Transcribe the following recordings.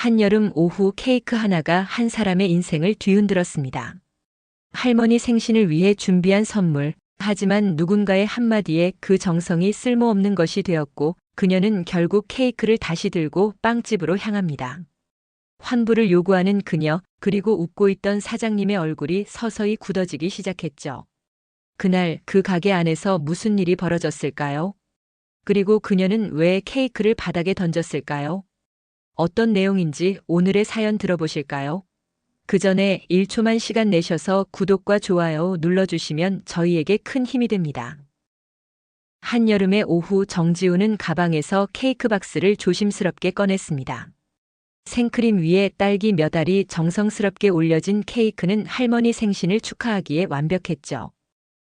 한여름 오후 케이크 하나가 한 사람의 인생을 뒤흔들었습니다. 할머니 생신을 위해 준비한 선물, 하지만 누군가의 한마디에 그 정성이 쓸모없는 것이 되었고 그녀는 결국 케이크를 다시 들고 빵집으로 향합니다. 환불을 요구하는 그녀, 그리고 웃고 있던 사장님의 얼굴이 서서히 굳어지기 시작했죠. 그날 그 가게 안에서 무슨 일이 벌어졌을까요? 그리고 그녀는 왜 케이크를 바닥에 던졌을까요? 어떤 내용인지 오늘의 사연 들어보실까요? 그 전에 1초만 시간 내셔서 구독과 좋아요 눌러주시면 저희에게 큰 힘이 됩니다. 한여름의 오후 정지우는 가방에서 케이크 박스를 조심스럽게 꺼냈습니다. 생크림 위에 딸기 몇 알이 정성스럽게 올려진 케이크는 할머니 생신을 축하하기에 완벽했죠.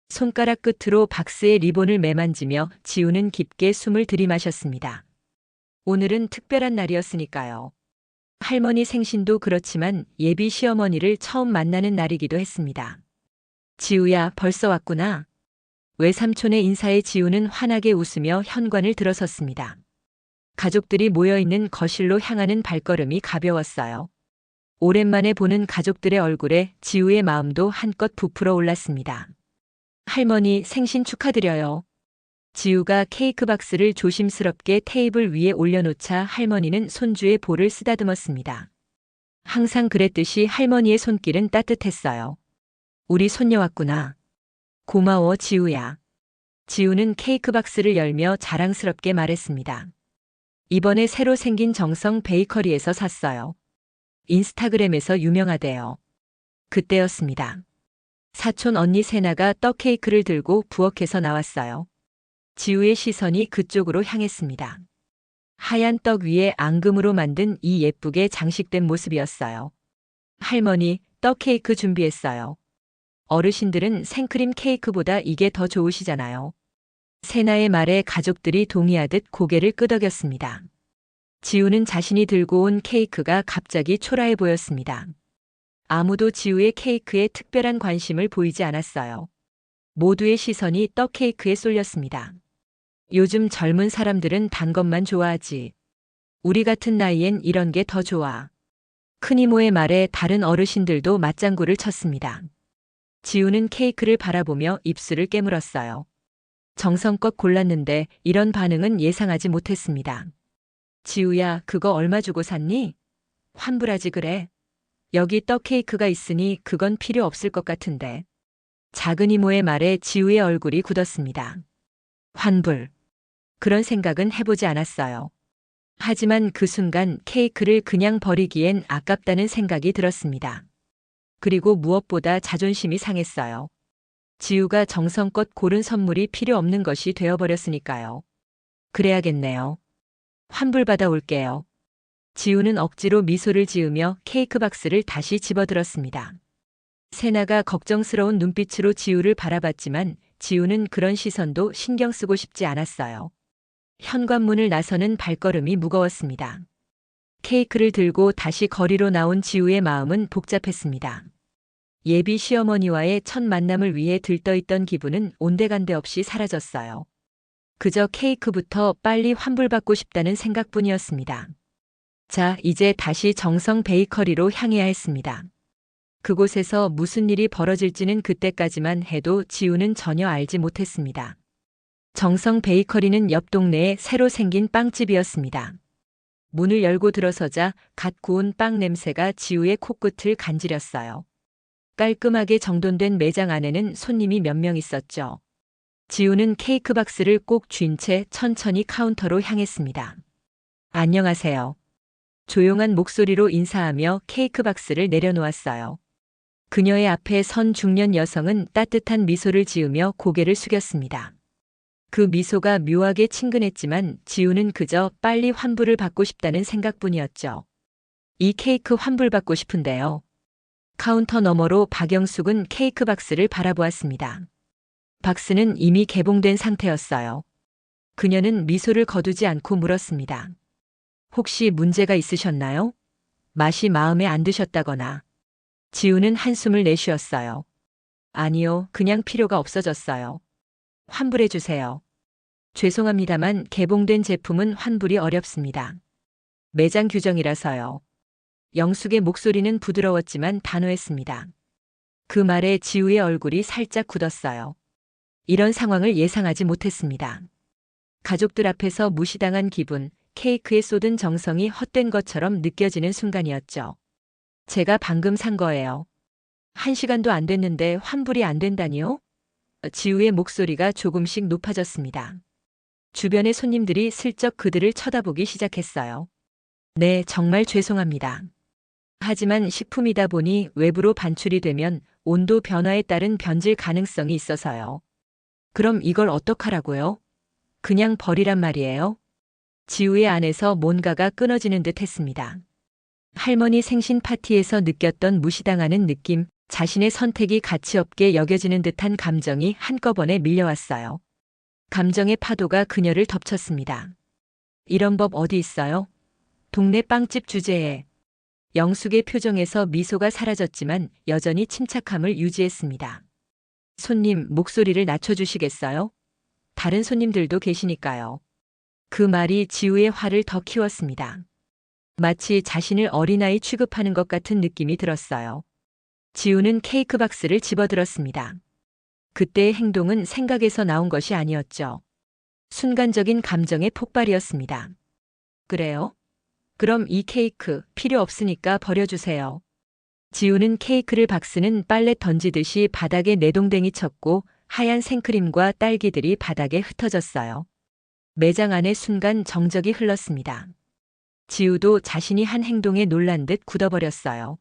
손가락 끝으로 박스의 리본을 매만지며 지우는 깊게 숨을 들이마셨습니다. 오늘은 특별한 날이었으니까요. 할머니 생신도 그렇지만 예비 시어머니를 처음 만나는 날이기도 했습니다. 지우야, 벌써 왔구나. 외삼촌의 인사에 지우는 환하게 웃으며 현관을 들어섰습니다. 가족들이 모여있는 거실로 향하는 발걸음이 가벼웠어요. 오랜만에 보는 가족들의 얼굴에 지우의 마음도 한껏 부풀어 올랐습니다. 할머니 생신 축하드려요. 지우가 케이크 박스를 조심스럽게 테이블 위에 올려놓자 할머니는 손주의 볼을 쓰다듬었습니다. 항상 그랬듯이 할머니의 손길은 따뜻했어요. 우리 손녀 왔구나. 고마워, 지우야. 지우는 케이크 박스를 열며 자랑스럽게 말했습니다. 이번에 새로 생긴 정성 베이커리에서 샀어요. 인스타그램에서 유명하대요. 그때였습니다. 사촌 언니 세나가 떡 케이크를 들고 부엌에서 나왔어요. 지우의 시선이 그쪽으로 향했습니다. 하얀 떡 위에 앙금으로 만든 이 예쁘게 장식된 모습이었어요. 할머니, 떡 케이크 준비했어요. 어르신들은 생크림 케이크보다 이게 더 좋으시잖아요. 세나의 말에 가족들이 동의하듯 고개를 끄덕였습니다. 지우는 자신이 들고 온 케이크가 갑자기 초라해 보였습니다. 아무도 지우의 케이크에 특별한 관심을 보이지 않았어요. 모두의 시선이 떡 케이크에 쏠렸습니다. 요즘 젊은 사람들은 단 것만 좋아하지. 우리 같은 나이엔 이런 게 더 좋아. 큰 이모의 말에 다른 어르신들도 맞장구를 쳤습니다. 지우는 케이크를 바라보며 입술을 깨물었어요. 정성껏 골랐는데 이런 반응은 예상하지 못했습니다. 지우야, 그거 얼마 주고 샀니? 환불하지 그래. 여기 떡 케이크가 있으니 그건 필요 없을 것 같은데. 작은 이모의 말에 지우의 얼굴이 굳었습니다. 환불. 그런 생각은 해보지 않았어요. 하지만 그 순간 케이크를 그냥 버리기엔 아깝다는 생각이 들었습니다. 그리고 무엇보다 자존심이 상했어요. 지우가 정성껏 고른 선물이 필요 없는 것이 되어버렸으니까요. 그래야겠네요. 환불받아 올게요. 지우는 억지로 미소를 지으며 케이크 박스를 다시 집어들었습니다. 세나가 걱정스러운 눈빛으로 지우를 바라봤지만 지우는 그런 시선도 신경 쓰고 싶지 않았어요. 현관문을 나서는 발걸음이 무거웠습니다. 케이크를 들고 다시 거리로 나온 지우의 마음은 복잡했습니다. 예비 시어머니와의 첫 만남을 위해 들떠있던 기분은 온데간데 없이 사라졌어요. 그저 케이크부터 빨리 환불받고 싶다는 생각뿐이었습니다. 자, 이제 다시 정성 베이커리로 향해야 했습니다. 그곳에서 무슨 일이 벌어질지는 그때까지만 해도 지우는 전혀 알지 못했습니다. 정성 베이커리는 옆 동네에 새로 생긴 빵집이었습니다. 문을 열고 들어서자 갓 구운 빵 냄새가 지우의 코끝을 간지렸어요. 깔끔하게 정돈된 매장 안에는 손님이 몇 명 있었죠. 지우는 케이크 박스를 꼭 쥔 채 천천히 카운터로 향했습니다. 안녕하세요. 조용한 목소리로 인사하며 케이크 박스를 내려놓았어요. 그녀의 앞에 선 중년 여성은 따뜻한 미소를 지으며 고개를 숙였습니다. 그 미소가 묘하게 친근했지만 지우는 그저 빨리 환불을 받고 싶다는 생각뿐이었죠. 이 케이크 환불받고 싶은데요. 카운터 너머로 박영숙은 케이크 박스를 바라보았습니다. 박스는 이미 개봉된 상태였어요. 그녀는 미소를 거두지 않고 물었습니다. 혹시 문제가 있으셨나요? 맛이 마음에 안 드셨다거나. 지우는 한숨을 내쉬었어요. 아니요, 그냥 필요가 없어졌어요. 환불해 주세요. 죄송합니다만 개봉된 제품은 환불이 어렵습니다. 매장 규정이라서요. 영숙의 목소리는 부드러웠지만 단호했습니다. 그 말에 지우의 얼굴이 살짝 굳었어요. 이런 상황을 예상하지 못했습니다. 가족들 앞에서 무시당한 기분, 케이크에 쏟은 정성이 헛된 것처럼 느껴지는 순간이었죠. 제가 방금 산 거예요. 1시간도 안 됐는데 환불이 안 된다니요? 지우의 목소리가 조금씩 높아졌습니다. 주변의 손님들이 슬쩍 그들을 쳐다보기 시작했어요. 네, 정말 죄송합니다. 하지만 식품이다 보니 외부로 반출이 되면 온도 변화에 따른 변질 가능성이 있어서요. 그럼 이걸 어떡하라고요? 그냥 버리란 말이에요? 지우의 안에서 뭔가가 끊어지는 듯 했습니다. 할머니 생신 파티에서 느꼈던 무시당하는 느낌, 자신의 선택이 가치없게 여겨지는 듯한 감정이 한꺼번에 밀려왔어요. 감정의 파도가 그녀를 덮쳤습니다. 이런 법 어디 있어요? 동네 빵집 주제에. 영숙의 표정에서 미소가 사라졌지만 여전히 침착함을 유지했습니다. 손님, 목소리를 낮춰주시겠어요? 다른 손님들도 계시니까요. 그 말이 지우의 화를 더 키웠습니다. 마치 자신을 어린아이 취급하는 것 같은 느낌이 들었어요. 지우는 케이크 박스를 집어들었습니다. 그때의 행동은 생각에서 나온 것이 아니었죠. 순간적인 감정의 폭발이었습니다. 그래요? 그럼 이 케이크 필요 없으니까 버려주세요. 지우는 케이크를 박스는 빨래 던지듯이 바닥에 내동댕이 쳤고 하얀 생크림과 딸기들이 바닥에 흩어졌어요. 매장 안에 순간 정적이 흘렀습니다. 지우도 자신이 한 행동에 놀란 듯 굳어버렸어요.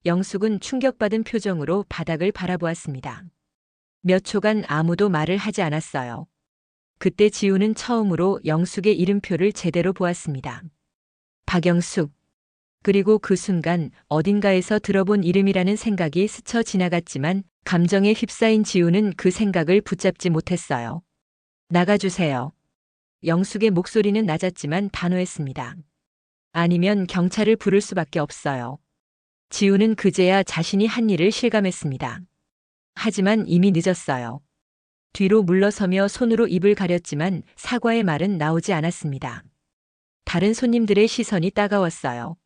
영숙은 충격받은 표정으로 바닥을 바라보았습니다. 몇 초간 아무도 말을 하지 않았어요. 그때 지우는 처음으로 영숙의 이름표를 제대로 보았습니다. 박영숙. 그리고 그 순간 어딘가에서 들어본 이름이라는 생각이 스쳐 지나갔지만 감정에 휩싸인 지우는 그 생각을 붙잡지 못했어요. 나가주세요. 영숙의 목소리는 낮았지만 단호했습니다. 아니면 경찰을 부를 수밖에 없어요. 지우는 그제야 자신이 한 일을 실감했습니다. 하지만 이미 늦었어요. 뒤로 물러서며 손으로 입을 가렸지만 사과의 말은 나오지 않았습니다. 다른 손님들의 시선이 따가웠어요.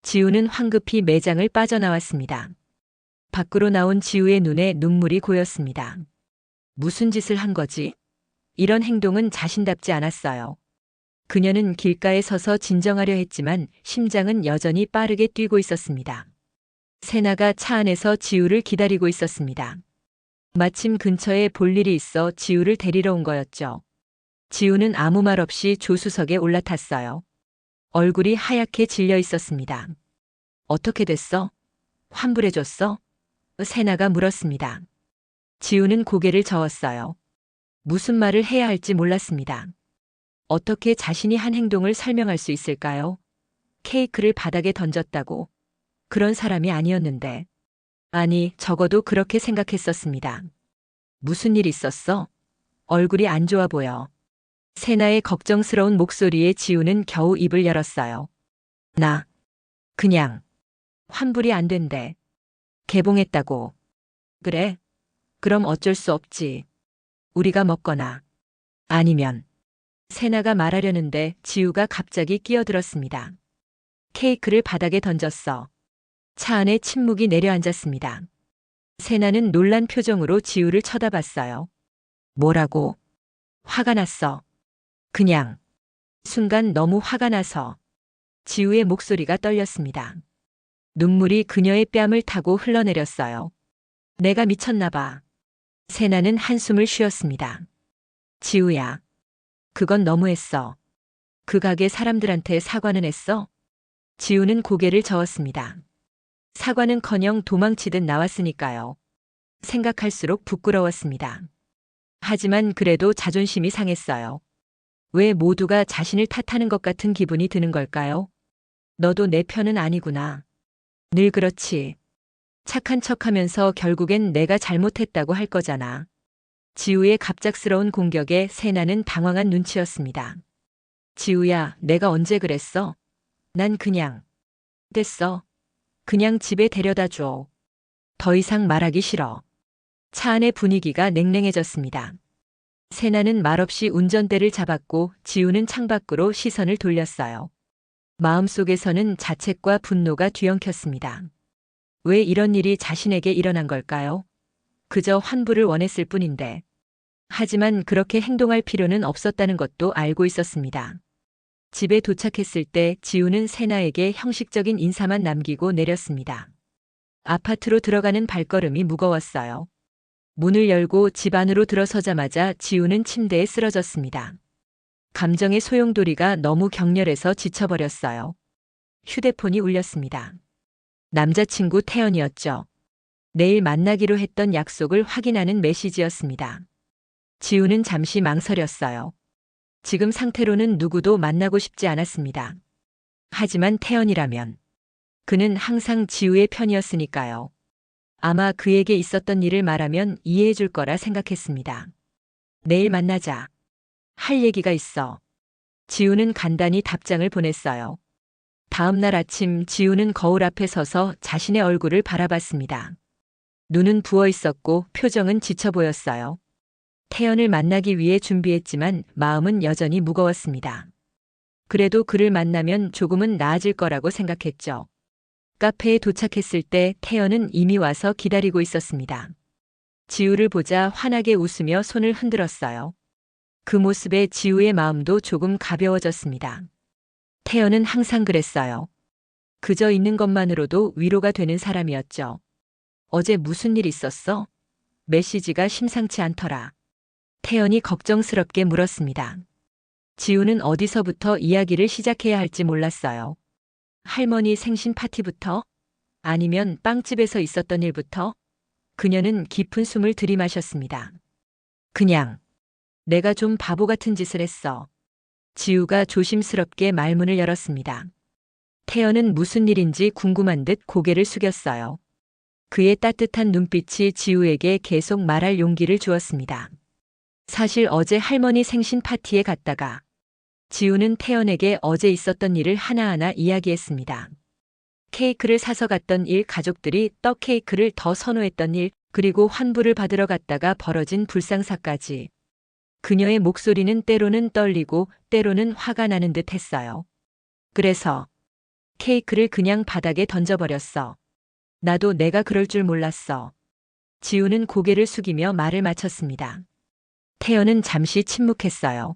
지우는 황급히 매장을 빠져나왔습니다. 밖으로 나온 지우의 눈에 눈물이 고였습니다. 무슨 짓을 한 거지? 이런 행동은 자신답지 않았어요. 그녀는 길가에 서서 진정하려 했지만 심장은 여전히 빠르게 뛰고 있었습니다. 세나가 차 안에서 지우를 기다리고 있었습니다. 마침 근처에 볼 일이 있어 지우를 데리러 온 거였죠. 지우는 아무 말 없이 조수석에 올라탔어요. 얼굴이 하얗게 질려 있었습니다. 어떻게 됐어? 환불해줬어? 세나가 물었습니다. 지우는 고개를 저었어요. 무슨 말을 해야 할지 몰랐습니다. 어떻게 자신이 한 행동을 설명할 수 있을까요? 케이크를 바닥에 던졌다고. 그런 사람이 아니었는데. 아니, 적어도 그렇게 생각했었습니다. 무슨 일 있었어? 얼굴이 안 좋아 보여. 세나의 걱정스러운 목소리에 지우는 겨우 입을 열었어요. 나, 그냥, 환불이 안 된대. 개봉했다고. 그래? 그럼 어쩔 수 없지. 우리가 먹거나. 아니면. 세나가 말하려는데 지우가 갑자기 끼어들었습니다. 케이크를 바닥에 던졌어. 차 안에 침묵이 내려앉았습니다. 세나는 놀란 표정으로 지우를 쳐다봤어요. 뭐라고? 화가 났어. 그냥. 순간 너무 화가 나서. 지우의 목소리가 떨렸습니다. 눈물이 그녀의 뺨을 타고 흘러내렸어요. 내가 미쳤나 봐. 세나는 한숨을 쉬었습니다. 지우야. 그건 너무했어. 그 가게 사람들한테 사과는 했어? 지우는 고개를 저었습니다. 사과는커녕 도망치듯 나왔으니까요. 생각할수록 부끄러웠습니다. 하지만 그래도 자존심이 상했어요. 왜 모두가 자신을 탓하는 것 같은 기분이 드는 걸까요? 너도 내 편은 아니구나. 늘 그렇지. 착한 척하면서 결국엔 내가 잘못했다고 할 거잖아. 지우의 갑작스러운 공격에 세나는 당황한 눈치였습니다. 지우야, 내가 언제 그랬어? 난 그냥. 됐어. 그냥 집에 데려다 줘. 더 이상 말하기 싫어. 차 안의 분위기가 냉랭해졌습니다. 세나는 말없이 운전대를 잡았고 지우는 창밖으로 시선을 돌렸어요. 마음속에서는 자책과 분노가 뒤엉켰습니다. 왜 이런 일이 자신에게 일어난 걸까요? 그저 환불을 원했을 뿐인데. 하지만 그렇게 행동할 필요는 없었다는 것도 알고 있었습니다. 집에 도착했을 때 지우는 세나에게 형식적인 인사만 남기고 내렸습니다. 아파트로 들어가는 발걸음이 무거웠어요. 문을 열고 집 안으로 들어서자마자 지우는 침대에 쓰러졌습니다. 감정의 소용돌이가 너무 격렬해서 지쳐버렸어요. 휴대폰이 울렸습니다. 남자친구 태연이었죠. 내일 만나기로 했던 약속을 확인하는 메시지였습니다. 지우는 잠시 망설였어요. 지금 상태로는 누구도 만나고 싶지 않았습니다. 하지만 태연이라면 그는 항상 지우의 편이었으니까요. 아마 그에게 있었던 일을 말하면 이해해 줄 거라 생각했습니다. 내일 만나자. 할 얘기가 있어. 지우는 간단히 답장을 보냈어요. 다음 날 아침 지우는 거울 앞에 서서 자신의 얼굴을 바라봤습니다. 눈은 부어 있었고 표정은 지쳐 보였어요. 태연을 만나기 위해 준비했지만 마음은 여전히 무거웠습니다. 그래도 그를 만나면 조금은 나아질 거라고 생각했죠. 카페에 도착했을 때 태연은 이미 와서 기다리고 있었습니다. 지우를 보자 환하게 웃으며 손을 흔들었어요. 그 모습에 지우의 마음도 조금 가벼워졌습니다. 태연은 항상 그랬어요. 그저 있는 것만으로도 위로가 되는 사람이었죠. 어제 무슨 일 있었어? 메시지가 심상치 않더라. 태연이 걱정스럽게 물었습니다. 지우는 어디서부터 이야기를 시작해야 할지 몰랐어요. 할머니 생신 파티부터? 아니면 빵집에서 있었던 일부터? 그녀는 깊은 숨을 들이마셨습니다. 그냥 내가 좀 바보 같은 짓을 했어. 지우가 조심스럽게 말문을 열었습니다. 태연은 무슨 일인지 궁금한 듯 고개를 숙였어요. 그의 따뜻한 눈빛이 지우에게 계속 말할 용기를 주었습니다. 사실 어제 할머니 생신 파티에 갔다가 지우는 태연에게 어제 있었던 일을 하나하나 이야기했습니다. 케이크를 사서 갔던 일, 가족들이 떡 케이크를 더 선호했던 일, 그리고 환불을 받으러 갔다가 벌어진 불상사까지. 그녀의 목소리는 때로는 떨리고 때로는 화가 나는 듯 했어요. 그래서 케이크를 그냥 바닥에 던져버렸어. 나도 내가 그럴 줄 몰랐어. 지우는 고개를 숙이며 말을 마쳤습니다. 태연은 잠시 침묵했어요.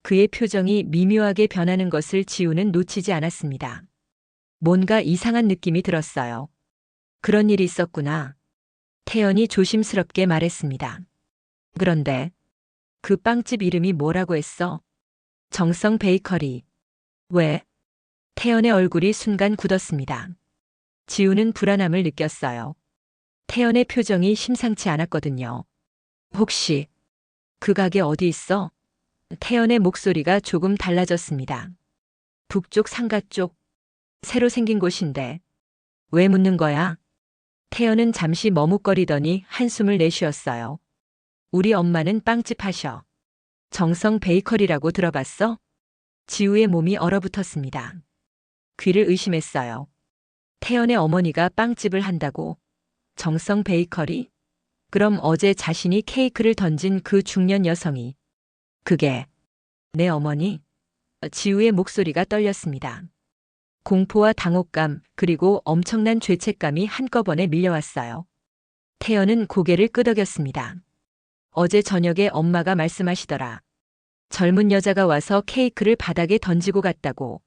그의 표정이 미묘하게 변하는 것을 지우는 놓치지 않았습니다. 뭔가 이상한 느낌이 들었어요. 그런 일이 있었구나. 태연이 조심스럽게 말했습니다. 그런데 그 빵집 이름이 뭐라고 했어? 정성 베이커리. 왜? 태연의 얼굴이 순간 굳었습니다. 지우는 불안함을 느꼈어요. 태연의 표정이 심상치 않았거든요. 혹시 그 가게 어디 있어? 태연의 목소리가 조금 달라졌습니다. 북쪽 상가 쪽. 새로 생긴 곳인데. 왜 묻는 거야? 태연은 잠시 머뭇거리더니 한숨을 내쉬었어요. 우리 엄마는 빵집 하셔. 정성 베이커리라고 들어봤어? 지우의 몸이 얼어붙었습니다. 귀를 의심했어요. 태연의 어머니가 빵집을 한다고? 정성 베이커리? 그럼 어제 자신이 케이크를 던진 그 중년 여성이 그게 내 어머니? 지우의 목소리가 떨렸습니다. 공포와 당혹감 그리고 엄청난 죄책감이 한꺼번에 밀려왔어요. 태연은 고개를 끄덕였습니다. 어제 저녁에 엄마가 말씀하시더라. 젊은 여자가 와서 케이크를 바닥에 던지고 갔다고.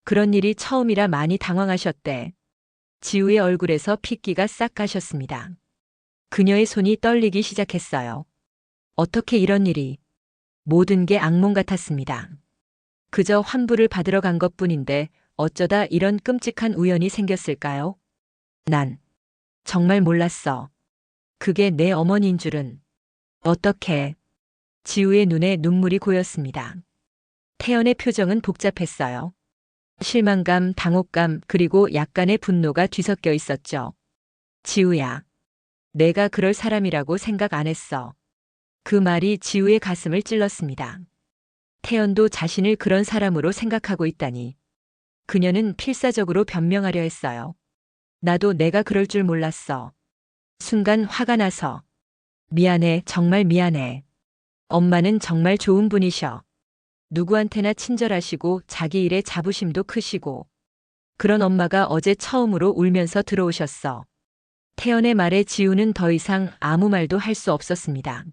그런 일이 처음이라 많이 당황하셨대. 지우의 얼굴에서 핏기가 싹 가셨습니다. 그녀의 손이 떨리기 시작했어요. 어떻게 이런 일이. 모든 게 악몽 같았습니다. 그저 환불을 받으러 간 것뿐인데 어쩌다 이런 끔찍한 우연이 생겼을까요? 난 정말 몰랐어. 그게 내 어머니인 줄은. 어떻게? 지우의 눈에 눈물이 고였습니다. 태연의 표정은 복잡했어요. 실망감, 당혹감, 그리고 약간의 분노가 뒤섞여 있었죠. 지우야. 내가 그럴 사람이라고 생각 안 했어. 그 말이 지우의 가슴을 찔렀습니다. 태연도 자신을 그런 사람으로 생각하고 있다니. 그녀는 필사적으로 변명하려 했어요. 나도 내가 그럴 줄 몰랐어. 순간 화가 나서. 미안해, 정말 미안해. 엄마는 정말 좋은 분이셔. 누구한테나 친절하시고 자기 일에 자부심도 크시고 그런 엄마가 어제 처음으로 울면서 들어오셨어. 태연의 말에 지우는 더 이상 아무 말도 할 수 없었습니다.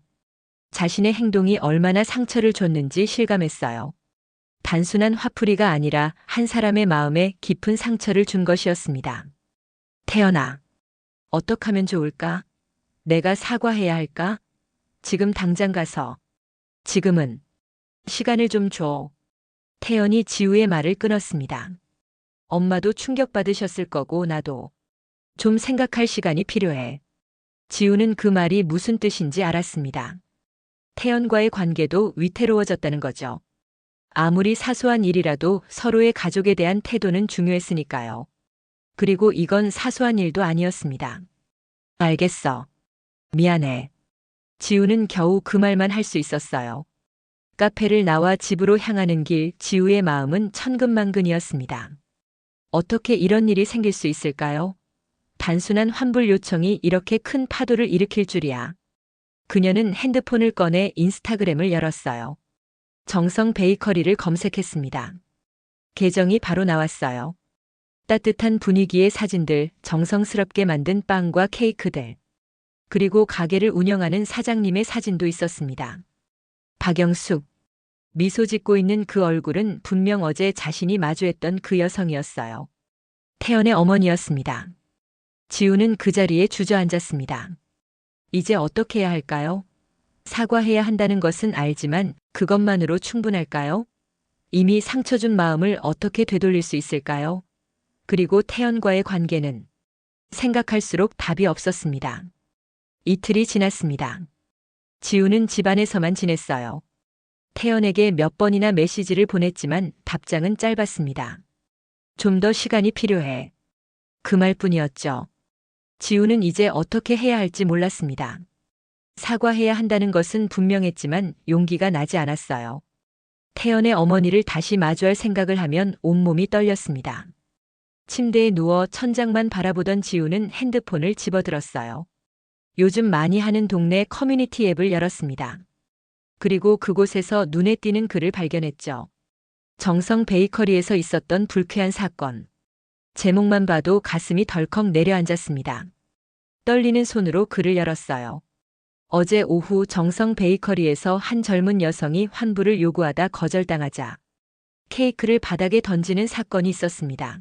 자신의 행동이 얼마나 상처를 줬는지 실감했어요. 단순한 화풀이가 아니라 한 사람의 마음에 깊은 상처를 준 것이었습니다. 태연아, 어떡하면 좋을까? 내가 사과해야 할까? 지금 당장 가서. 지금은. 시간을 좀 줘. 태연이 지우의 말을 끊었습니다. 엄마도 충격받으셨을 거고 나도. 좀 생각할 시간이 필요해. 지우는 그 말이 무슨 뜻인지 알았습니다. 태연과의 관계도 위태로워졌다는 거죠. 아무리 사소한 일이라도 서로의 가족에 대한 태도는 중요했으니까요. 그리고 이건 사소한 일도 아니었습니다. 알겠어. 미안해. 지우는 겨우 그 말만 할 수 있었어요. 카페를 나와 집으로 향하는 길, 지우의 마음은 천근만근이었습니다. 어떻게 이런 일이 생길 수 있을까요? 단순한 환불 요청이 이렇게 큰 파도를 일으킬 줄이야. 그녀는 핸드폰을 꺼내 인스타그램을 열었어요. 정성 베이커리를 검색했습니다. 계정이 바로 나왔어요. 따뜻한 분위기의 사진들, 정성스럽게 만든 빵과 케이크들. 그리고 가게를 운영하는 사장님의 사진도 있었습니다. 박영숙. 미소 짓고 있는 그 얼굴은 분명 어제 자신이 마주했던 그 여성이었어요. 태연의 어머니였습니다. 지우는 그 자리에 주저앉았습니다. 이제 어떻게 해야 할까요? 사과해야 한다는 것은 알지만 그것만으로 충분할까요? 이미 상처 준 마음을 어떻게 되돌릴 수 있을까요? 그리고 태연과의 관계는 생각할수록 답이 없었습니다. 이틀이 지났습니다. 지우는 집안에서만 지냈어요. 태연에게 몇 번이나 메시지를 보냈지만 답장은 짧았습니다. 좀 더 시간이 필요해. 그 말뿐이었죠. 지우는 이제 어떻게 해야 할지 몰랐습니다. 사과해야 한다는 것은 분명했지만 용기가 나지 않았어요. 태연의 어머니를 다시 마주할 생각을 하면 온몸이 떨렸습니다. 침대에 누워 천장만 바라보던 지우는 핸드폰을 집어들었어요. 요즘 많이 하는 동네 커뮤니티 앱을 열었습니다. 그리고 그곳에서 눈에 띄는 글을 발견했죠. 정성 베이커리에서 있었던 불쾌한 사건. 제목만 봐도 가슴이 덜컥 내려앉았습니다. 떨리는 손으로 글을 열었어요. 어제 오후 정성 베이커리에서 한 젊은 여성이 환불을 요구하다 거절당하자 케이크를 바닥에 던지는 사건이 있었습니다.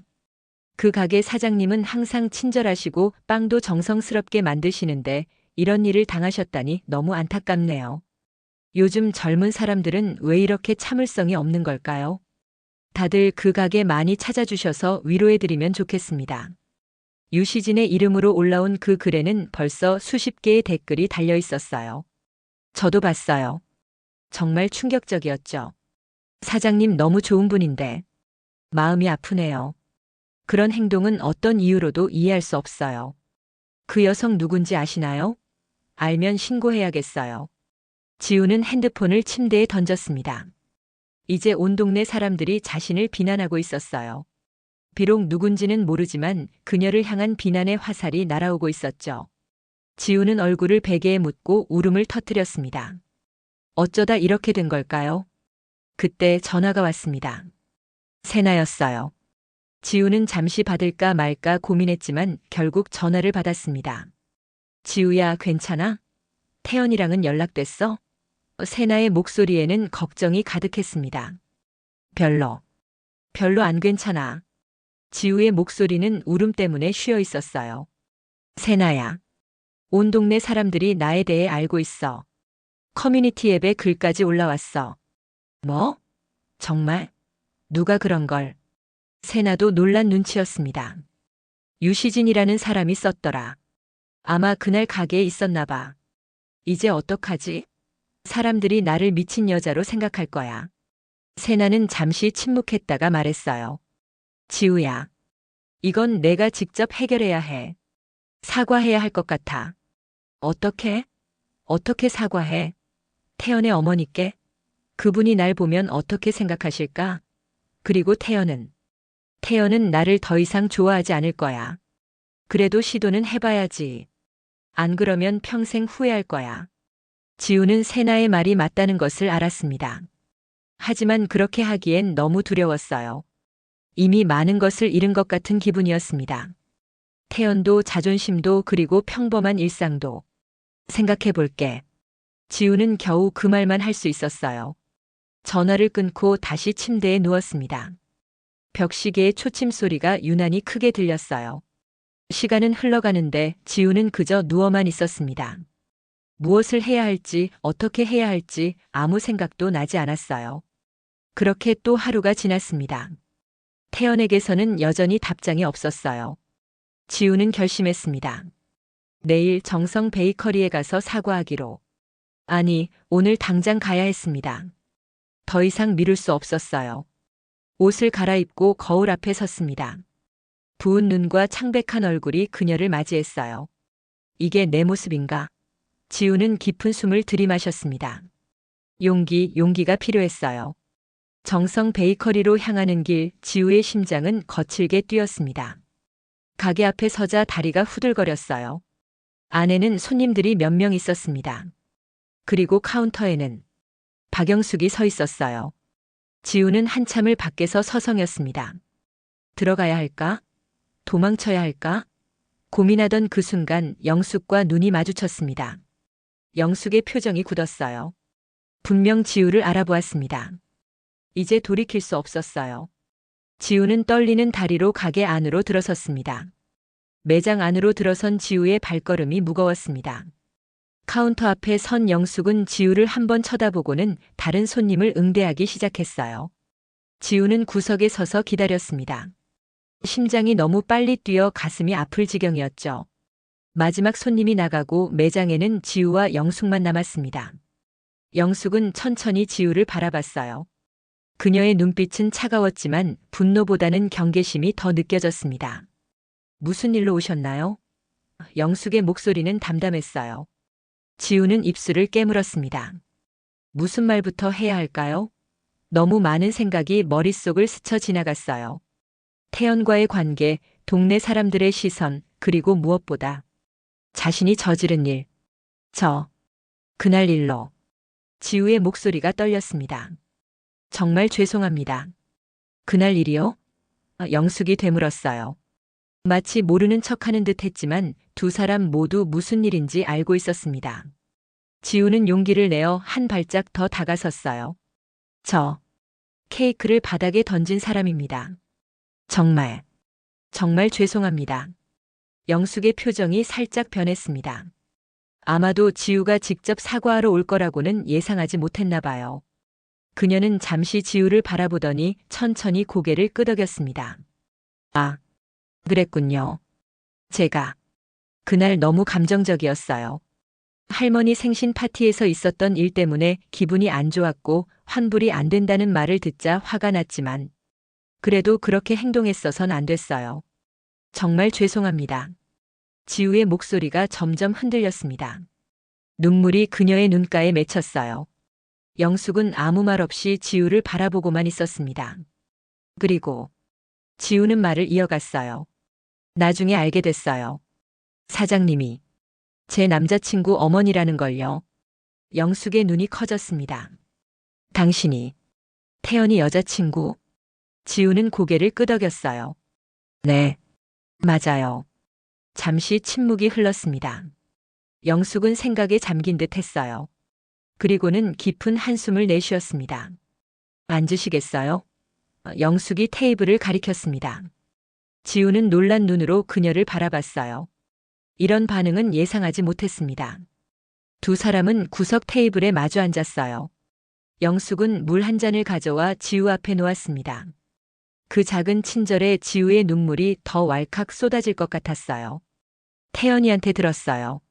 그 가게 사장님은 항상 친절하시고 빵도 정성스럽게 만드시는데 이런 일을 당하셨다니 너무 안타깝네요. 요즘 젊은 사람들은 왜 이렇게 참을성이 없는 걸까요? 다들 그 가게 많이 찾아주셔서 위로해드리면 좋겠습니다. 유시진의 이름으로 올라온 그 글에는 벌써 수십 개의 댓글이 달려 있었어요. 저도 봤어요. 정말 충격적이었죠. 사장님 너무 좋은 분인데 마음이 아프네요. 그런 행동은 어떤 이유로도 이해할 수 없어요. 그 여성 누군지 아시나요? 알면 신고해야겠어요. 지우는 핸드폰을 침대에 던졌습니다. 이제 온 동네 사람들이 자신을 비난하고 있었어요. 비록 누군지는 모르지만 그녀를 향한 비난의 화살이 날아오고 있었죠. 지우는 얼굴을 베개에 묻고 울음을 터뜨렸습니다. 어쩌다 이렇게 된 걸까요? 그때 전화가 왔습니다. 세나였어요. 지우는 잠시 받을까 말까 고민했지만 결국 전화를 받았습니다. 지우야, 괜찮아? 태연이랑은 연락됐어? 세나의 목소리에는 걱정이 가득했습니다. 별로 안 괜찮아. 지우의 목소리는 울음 때문에 쉬어 있었어요. 세나야. 온 동네 사람들이 나에 대해 알고 있어. 커뮤니티 앱에 글까지 올라왔어. 뭐? 정말? 누가 그런 걸? 세나도 놀란 눈치였습니다. 유시진이라는 사람이 썼더라. 아마 그날 가게에 있었나 봐. 이제 어떡하지? 사람들이 나를 미친 여자로 생각할 거야. 세나는 잠시 침묵했다가 말했어요. 지우야. 이건 내가 직접 해결해야 해. 사과해야 할 것 같아. 어떻게? 어떻게 사과해? 태연의 어머니께? 그분이 날 보면 어떻게 생각하실까? 그리고 태연은 나를 더 이상 좋아하지 않을 거야. 그래도 시도는 해봐야지. 안 그러면 평생 후회할 거야. 지우는 세나의 말이 맞다는 것을 알았습니다. 하지만 그렇게 하기엔 너무 두려웠어요. 이미 많은 것을 잃은 것 같은 기분이었습니다. 태연도 자존심도 그리고 평범한 일상도. 생각해 볼게. 지우는 겨우 그 말만 할 수 있었어요. 전화를 끊고 다시 침대에 누웠습니다. 벽시계의 초침 소리가 유난히 크게 들렸어요. 시간은 흘러가는데 지우는 그저 누워만 있었습니다. 무엇을 해야 할지, 어떻게 해야 할지 아무 생각도 나지 않았어요. 그렇게 또 하루가 지났습니다. 태연에게서는 여전히 답장이 없었어요. 지우는 결심했습니다. 내일 정성 베이커리에 가서 사과하기로. 아니, 오늘 당장 가야 했습니다. 더 이상 미룰 수 없었어요. 옷을 갈아입고 거울 앞에 섰습니다. 부은 눈과 창백한 얼굴이 그녀를 맞이했어요. 이게 내 모습인가? 지우는 깊은 숨을 들이마셨습니다. 용기가 필요했어요. 정성 베이커리로 향하는 길, 지우의 심장은 거칠게 뛰었습니다. 가게 앞에 서자 다리가 후들거렸어요. 안에는 손님들이 몇 명 있었습니다. 그리고 카운터에는 박영숙이 서 있었어요. 지우는 한참을 밖에서 서성였습니다. 들어가야 할까? 도망쳐야 할까? 고민하던 그 순간 영숙과 눈이 마주쳤습니다. 영숙의 표정이 굳었어요. 분명 지우를 알아보았습니다. 이제 돌이킬 수 없었어요. 지우는 떨리는 다리로 가게 안으로 들어섰습니다. 매장 안으로 들어선 지우의 발걸음이 무거웠습니다. 카운터 앞에 선 영숙은 지우를 한번 쳐다보고는 다른 손님을 응대하기 시작했어요. 지우는 구석에 서서 기다렸습니다. 심장이 너무 빨리 뛰어 가슴이 아플 지경이었죠. 마지막 손님이 나가고 매장에는 지우와 영숙만 남았습니다. 영숙은 천천히 지우를 바라봤어요. 그녀의 눈빛은 차가웠지만 분노보다는 경계심이 더 느껴졌습니다. 무슨 일로 오셨나요? 영숙의 목소리는 담담했어요. 지우는 입술을 깨물었습니다. 무슨 말부터 해야 할까요? 너무 많은 생각이 머릿속을 스쳐 지나갔어요. 태연과의 관계, 동네 사람들의 시선, 그리고 무엇보다 자신이 저지른 일. 그날 일로. 지우의 목소리가 떨렸습니다. 정말 죄송합니다. 그날 일이요? 영숙이 되물었어요. 마치 모르는 척하는 듯 했지만 두 사람 모두 무슨 일인지 알고 있었습니다. 지우는 용기를 내어 한 발짝 더 다가섰어요. 케이크를 바닥에 던진 사람입니다. 정말 죄송합니다. 영숙의 표정이 살짝 변했습니다. 아마도 지우가 직접 사과하러 올 거라고는 예상하지 못했나 봐요. 그녀는 잠시 지우를 바라보더니 천천히 고개를 끄덕였습니다. 아, 그랬군요. 제가 그날 너무 감정적이었어요. 할머니 생신 파티에서 있었던 일 때문에 기분이 안 좋았고 환불이 안 된다는 말을 듣자 화가 났지만 그래도 그렇게 행동했어선 안 됐어요. 정말 죄송합니다. 지우의 목소리가 점점 흔들렸습니다. 눈물이 그녀의 눈가에 맺혔어요. 영숙은 아무 말 없이 지우를 바라보고만 있었습니다. 그리고 지우는 말을 이어갔어요. 나중에 알게 됐어요. 사장님이 제 남자친구 어머니라는 걸요. 영숙의 눈이 커졌습니다. 당신이 태연이 여자친구? 지우는 고개를 끄덕였어요. 네, 맞아요. 잠시 침묵이 흘렀습니다. 영숙은 생각에 잠긴 듯 했어요. 그리고는 깊은 한숨을 내쉬었습니다. 앉으시겠어요? 영숙이 테이블을 가리켰습니다. 지우는 놀란 눈으로 그녀를 바라봤어요. 이런 반응은 예상하지 못했습니다. 두 사람은 구석 테이블에 마주 앉았어요. 영숙은 물 한 잔을 가져와 지우 앞에 놓았습니다. 그 작은 친절에 지우의 눈물이 더 왈칵 쏟아질 것 같았어요. 태연이한테 들었어요.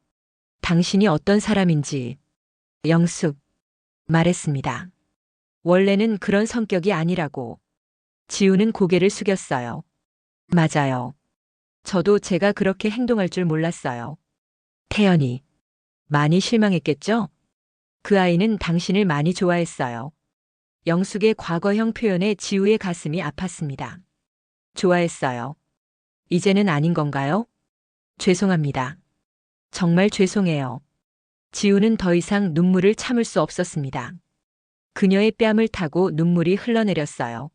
당신이 어떤 사람인지. 영숙 말했습니다. 원래는 그런 성격이 아니라고. 지우는 고개를 숙였어요. 맞아요. 저도 제가 그렇게 행동할 줄 몰랐어요. 태연이 많이 실망했겠죠? 그 아이는 당신을 많이 좋아했어요. 영숙의 과거형 표현에 지우의 가슴이 아팠습니다. 좋아했어요. 이제는 아닌 건가요? 죄송합니다. 정말 죄송해요. 지우는 더 이상 눈물을 참을 수 없었습니다. 그녀의 뺨을 타고 눈물이 흘러내렸어요.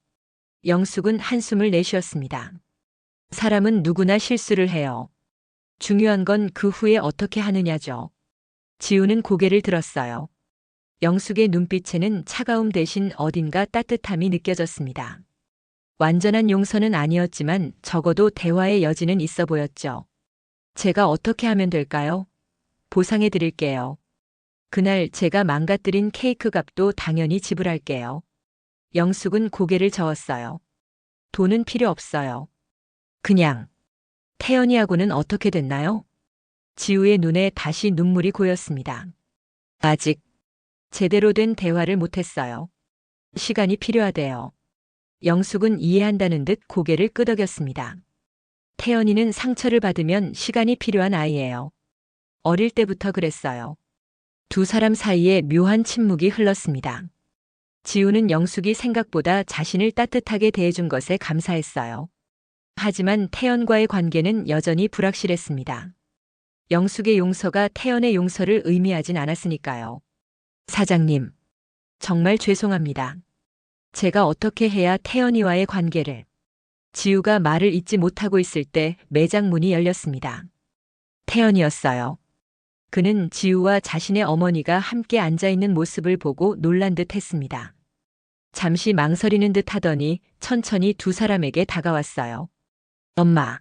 영숙은 한숨을 내쉬었습니다. 사람은 누구나 실수를 해요. 중요한 건 그 후에 어떻게 하느냐죠. 지우는 고개를 들었어요. 영숙의 눈빛에는 차가움 대신 어딘가 따뜻함이 느껴졌습니다. 완전한 용서는 아니었지만 적어도 대화의 여지는 있어 보였죠. 제가 어떻게 하면 될까요? 보상해 드릴게요. 그날 제가 망가뜨린 케이크 값도 당연히 지불할게요. 영숙은 고개를 저었어요. 돈은 필요 없어요. 그냥. 태연이하고는 어떻게 됐나요? 지우의 눈에 다시 눈물이 고였습니다. 아직 제대로 된 대화를 못했어요. 시간이 필요하대요. 영숙은 이해한다는 듯 고개를 끄덕였습니다. 태연이는 상처를 받으면 시간이 필요한 아이예요. 어릴 때부터 그랬어요. 두 사람 사이에 묘한 침묵이 흘렀습니다. 지우는 영숙이 생각보다 자신을 따뜻하게 대해준 것에 감사했어요. 하지만 태연과의 관계는 여전히 불확실했습니다. 영숙의 용서가 태연의 용서를 의미하진 않았으니까요. 사장님, 정말 죄송합니다. 제가 어떻게 해야 태연이와의 관계를... 지우가 말을 잇지 못하고 있을 때 매장 문이 열렸습니다. 태연이었어요. 그는 지우와 자신의 어머니가 함께 앉아있는 모습을 보고 놀란 듯 했습니다. 잠시 망설이는 듯 하더니 천천히 두 사람에게 다가왔어요. 엄마,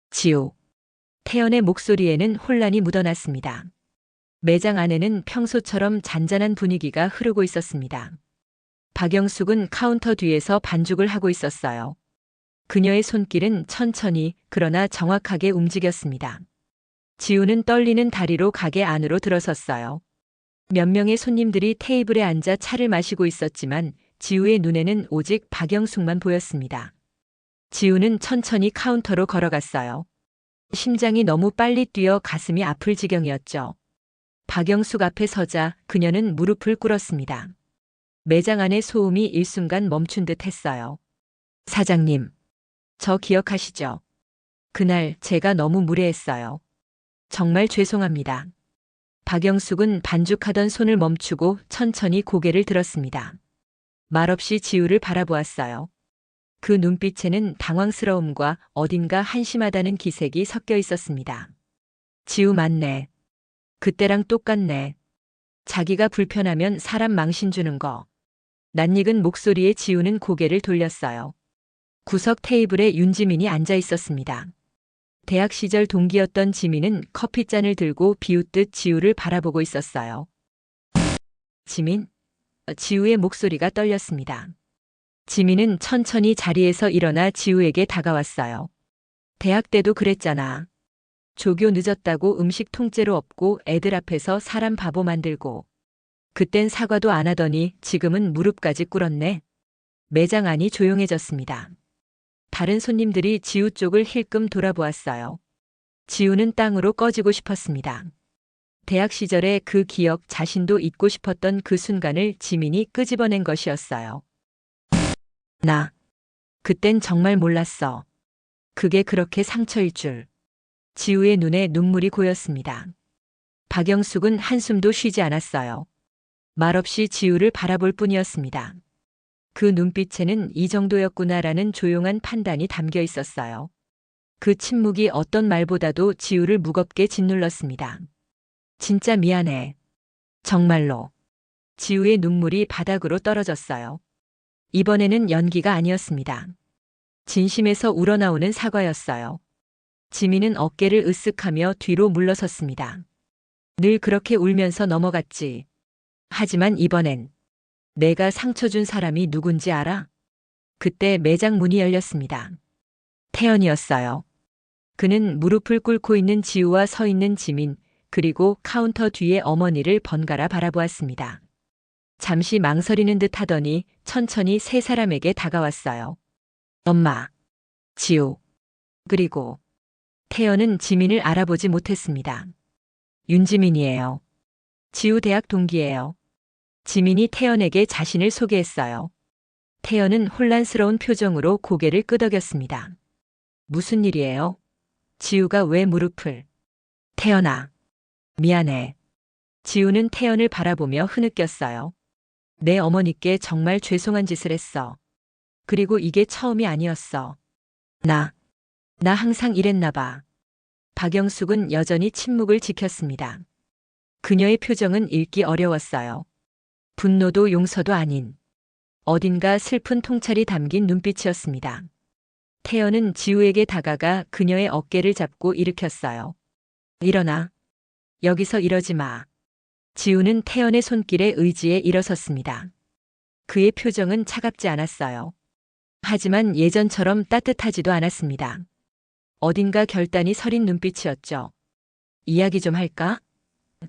지우. 태연의 목소리에는 혼란이 묻어났습니다. 매장 안에는 평소처럼 잔잔한 분위기가 흐르고 있었습니다. 박영숙은 카운터 뒤에서 반죽을 하고 있었어요. 그녀의 손길은 천천히 그러나 정확하게 움직였습니다. 지우는 떨리는 다리로 가게 안으로 들어섰어요. 몇 명의 손님들이 테이블에 앉아 차를 마시고 있었지만 지우의 눈에는 오직 박영숙만 보였습니다. 지우는 천천히 카운터로 걸어갔어요. 심장이 너무 빨리 뛰어 가슴이 아플 지경이었죠. 박영숙 앞에 서자 그녀는 무릎을 꿇었습니다. 매장 안의 소음이 일순간 멈춘 듯 했어요. 사장님, 저 기억하시죠? 그날 제가 너무 무례했어요. 정말 죄송합니다. 박영숙은 반죽하던 손을 멈추고 천천히 고개를 들었습니다. 말없이 지우를 바라보았어요. 그 눈빛에는 당황스러움과 어딘가 한심하다는 기색이 섞여 있었습니다. 지우 맞네. 그때랑 똑같네. 자기가 불편하면 사람 망신 주는 거. 낯익은 목소리에 지우는 고개를 돌렸어요. 구석 테이블에 윤지민이 앉아 있었습니다. 대학 시절 동기였던 지민은 커피잔을 들고 비웃듯 지우를 바라보고 있었어요. 지민? 지우의 목소리가 떨렸습니다. 지민은 천천히 자리에서 일어나 지우에게 다가왔어요. 대학 때도 그랬잖아. 조교 늦었다고 음식 통째로 엎고 애들 앞에서 사람 바보 만들고. 그땐 사과도 안 하더니 지금은 무릎까지 꿇었네. 매장 안이 조용해졌습니다. 다른 손님들이 지우 쪽을 힐끔 돌아보았어요. 지우는 땅으로 꺼지고 싶었습니다. 대학 시절의 그 기억 자신도 잊고 싶었던 그 순간을 지민이 끄집어낸 것이었어요. 나 그땐 정말 몰랐어. 그게 그렇게 상처일 줄. 지우의 눈에 눈물이 고였습니다. 박영숙은 한숨도 쉬지 않았어요. 말없이 지우를 바라볼 뿐이었습니다. 그 눈빛에는 이 정도였구나라는 조용한 판단이 담겨 있었어요. 그 침묵이 어떤 말보다도 지우를 무겁게 짓눌렀습니다. 진짜 미안해. 정말로. 지우의 눈물이 바닥으로 떨어졌어요. 이번에는 연기가 아니었습니다. 진심에서 우러나오는 사과였어요. 지민은 어깨를 으쓱하며 뒤로 물러섰습니다. 늘 그렇게 울면서 넘어갔지. 하지만 이번엔 내가 상처 준 사람이 누군지 알아? 그때 매장 문이 열렸습니다. 태연이었어요. 그는 무릎을 꿇고 있는 지우와 서 있는 지민, 그리고 카운터 뒤의 어머니를 번갈아 바라보았습니다. 잠시 망설이는 듯 하더니 천천히 세 사람에게 다가왔어요. 엄마, 지우, 그리고 태연은 지민을 알아보지 못했습니다. 윤지민이에요. 지우 대학 동기예요. 지민이 태연에게 자신을 소개했어요. 태연은 혼란스러운 표정으로 고개를 끄덕였습니다. 무슨 일이에요? 지우가 왜 무릎을... 태연아, 미안해. 지우는 태연을 바라보며 흐느꼈어요. 내 어머니께 정말 죄송한 짓을 했어. 그리고 이게 처음이 아니었어. 나 항상 이랬나 봐. 박영숙은 여전히 침묵을 지켰습니다. 그녀의 표정은 읽기 어려웠어요. 분노도 용서도 아닌 어딘가 슬픈 통찰이 담긴 눈빛이었습니다. 태연은 지우에게 다가가 그녀의 어깨를 잡고 일으켰어요. 일어나. 여기서 이러지 마. 지우는 태연의 손길에 의지해 일어섰습니다. 그의 표정은 차갑지 않았어요. 하지만 예전처럼 따뜻하지도 않았습니다. 어딘가 결단이 서린 눈빛이었죠. 이야기 좀 할까?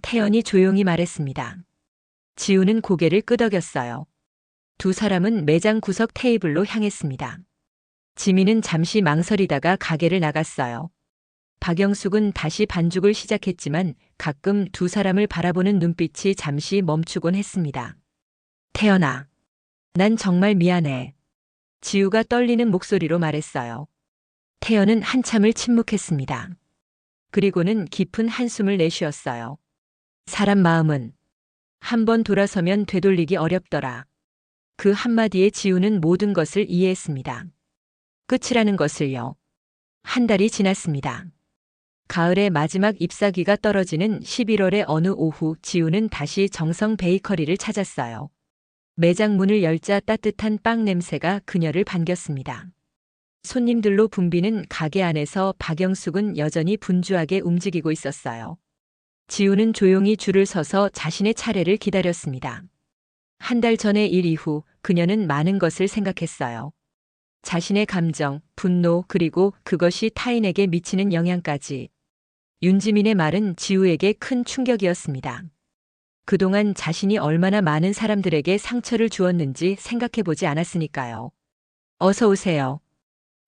태연이 조용히 말했습니다. 지우는 고개를 끄덕였어요. 두 사람은 매장 구석 테이블로 향했습니다. 지민은 잠시 망설이다가 가게를 나갔어요. 박영숙은 다시 반죽을 시작했지만 가끔 두 사람을 바라보는 눈빛이 잠시 멈추곤 했습니다. 태연아, 난 정말 미안해. 지우가 떨리는 목소리로 말했어요. 태연은 한참을 침묵했습니다. 그리고는 깊은 한숨을 내쉬었어요. 사람 마음은 한 번 돌아서면 되돌리기 어렵더라. 그 한마디에 지우는 모든 것을 이해했습니다. 끝이라는 것을요. 한 달이 지났습니다. 가을의 마지막 잎사귀가 떨어지는 11월의 어느 오후 지우는 다시 정성 베이커리를 찾았어요. 매장 문을 열자 따뜻한 빵 냄새가 그녀를 반겼습니다. 손님들로 붐비는 가게 안에서 박영숙은 여전히 분주하게 움직이고 있었어요. 지우는 조용히 줄을 서서 자신의 차례를 기다렸습니다. 한 달 전의 일 이후 그녀는 많은 것을 생각했어요. 자신의 감정, 분노, 그리고 그것이 타인에게 미치는 영향까지. 윤지민의 말은 지우에게 큰 충격이었습니다. 그동안 자신이 얼마나 많은 사람들에게 상처를 주었는지 생각해보지 않았으니까요. 어서 오세요.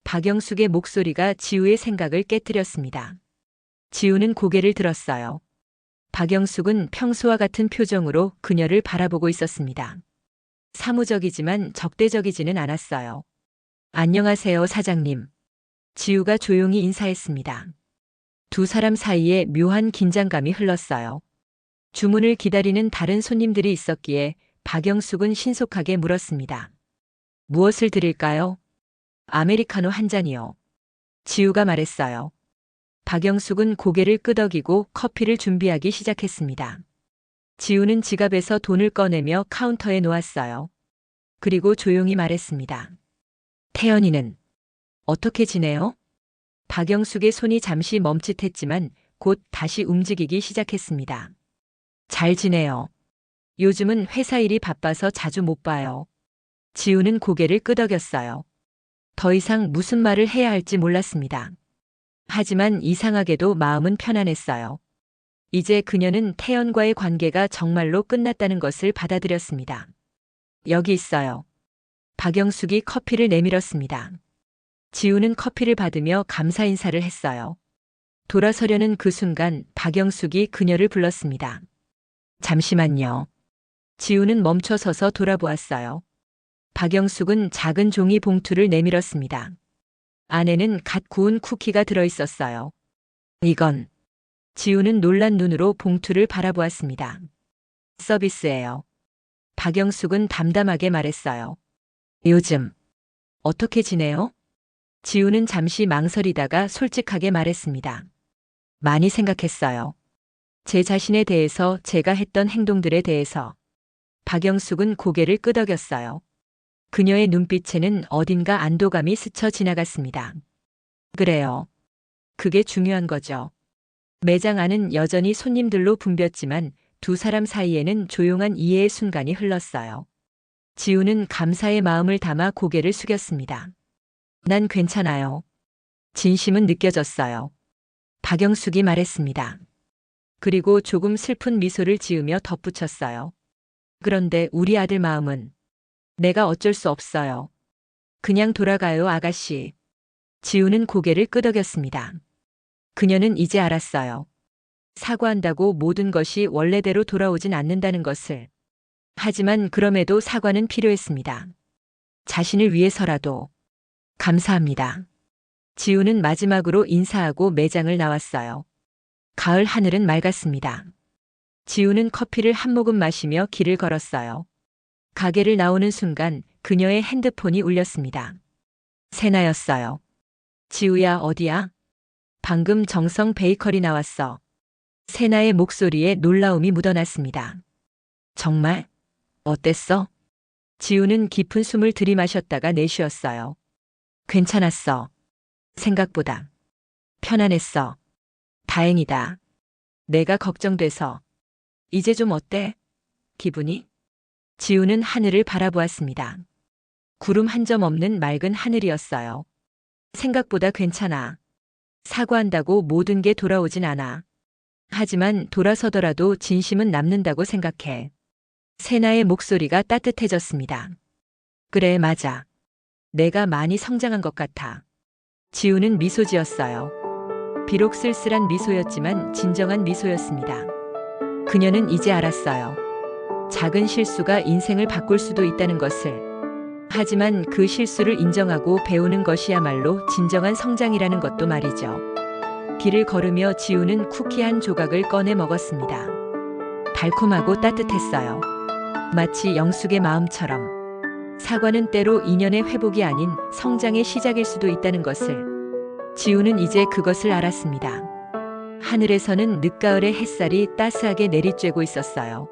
박영숙의 목소리가 지우의 생각을 깨뜨렸습니다. 지우는 고개를 들었어요. 박영숙은 평소와 같은 표정으로 그녀를 바라보고 있었습니다. 사무적이지만 적대적이지는 않았어요. 안녕하세요, 사장님. 지우가 조용히 인사했습니다. 두 사람 사이에 묘한 긴장감이 흘렀어요. 주문을 기다리는 다른 손님들이 있었기에 박영숙은 신속하게 물었습니다. 무엇을 드릴까요? 아메리카노 한 잔이요. 지우가 말했어요. 박영숙은 고개를 끄덕이고 커피를 준비하기 시작했습니다. 지우는 지갑에서 돈을 꺼내며 카운터에 놓았어요. 그리고 조용히 말했습니다. 태연이는 어떻게 지내요? 박영숙의 손이 잠시 멈칫했지만 곧 다시 움직이기 시작했습니다. 잘 지내요. 요즘은 회사 일이 바빠서 자주 못 봐요. 지우는 고개를 끄덕였어요. 더 이상 무슨 말을 해야 할지 몰랐습니다. 하지만 이상하게도 마음은 편안했어요. 이제 그녀는 태연과의 관계가 정말로 끝났다는 것을 받아들였습니다. 여기 있어요. 박영숙이 커피를 내밀었습니다. 지우는 커피를 받으며 감사 인사를 했어요. 돌아서려는 그 순간 박영숙이 그녀를 불렀습니다. 잠시만요. 지우는 멈춰서서 돌아보았어요. 박영숙은 작은 종이 봉투를 내밀었습니다. 안에는 갓 구운 쿠키가 들어있었어요. 이건 지우는 놀란 눈으로 봉투를 바라보았습니다. 서비스예요. 박영숙은 담담하게 말했어요. 요즘 어떻게 지내요? 지우는 잠시 망설이다가 솔직하게 말했습니다. 많이 생각했어요. 제 자신에 대해서, 제가 했던 행동들에 대해서. 박영숙은 고개를 끄덕였어요. 그녀의 눈빛에는 어딘가 안도감이 스쳐 지나갔습니다. 그래요. 그게 중요한 거죠. 매장 안은 여전히 손님들로 붐볐지만 두 사람 사이에는 조용한 이해의 순간이 흘렀어요. 지우는 감사의 마음을 담아 고개를 숙였습니다. 난 괜찮아요. 진심은 느껴졌어요. 박영숙이 말했습니다. 그리고 조금 슬픈 미소를 지으며 덧붙였어요. 그런데 우리 아들 마음은 내가 어쩔 수 없어요. 그냥 돌아가요, 아가씨. 지우는 고개를 끄덕였습니다. 그녀는 이제 알았어요. 사과한다고 모든 것이 원래대로 돌아오진 않는다는 것을. 하지만 그럼에도 사과는 필요했습니다. 자신을 위해서라도. 감사합니다. 지우는 마지막으로 인사하고 매장을 나왔어요. 가을 하늘은 맑았습니다. 지우는 커피를 한 모금 마시며 길을 걸었어요. 가게를 나오는 순간 그녀의 핸드폰이 울렸습니다. 세나였어요. 지우야, 어디야? 방금 정성 베이커리 나왔어. 세나의 목소리에 놀라움이 묻어났습니다. 정말? 어땠어? 지우는 깊은 숨을 들이마셨다가 내쉬었어요. 괜찮았어. 생각보다. 편안했어. 다행이다. 내가 걱정돼서. 이제 좀 어때? 기분이? 지우는 하늘을 바라보았습니다. 구름 한 점 없는 맑은 하늘이었어요. 생각보다 괜찮아. 사과한다고 모든 게 돌아오진 않아. 하지만 돌아서더라도 진심은 남는다고 생각해. 세나의 목소리가 따뜻해졌습니다. 그래, 맞아. 내가 많이 성장한 것 같아. 지우는 미소 지었어요. 비록 쓸쓸한 미소였지만 진정한 미소였습니다. 그녀는 이제 알았어요. 작은 실수가 인생을 바꿀 수도 있다는 것을. 하지만 그 실수를 인정하고 배우는 것이야말로 진정한 성장이라는 것도 말이죠. 길을 걸으며 지우는 쿠키 한 조각을 꺼내 먹었습니다. 달콤하고 따뜻했어요. 마치 영숙의 마음처럼. 사과는 때로 인연의 회복이 아닌 성장의 시작일 수도 있다는 것을. 지우는 이제 그것을 알았습니다. 하늘에서는 늦가을의 햇살이 따스하게 내리쬐고 있었어요.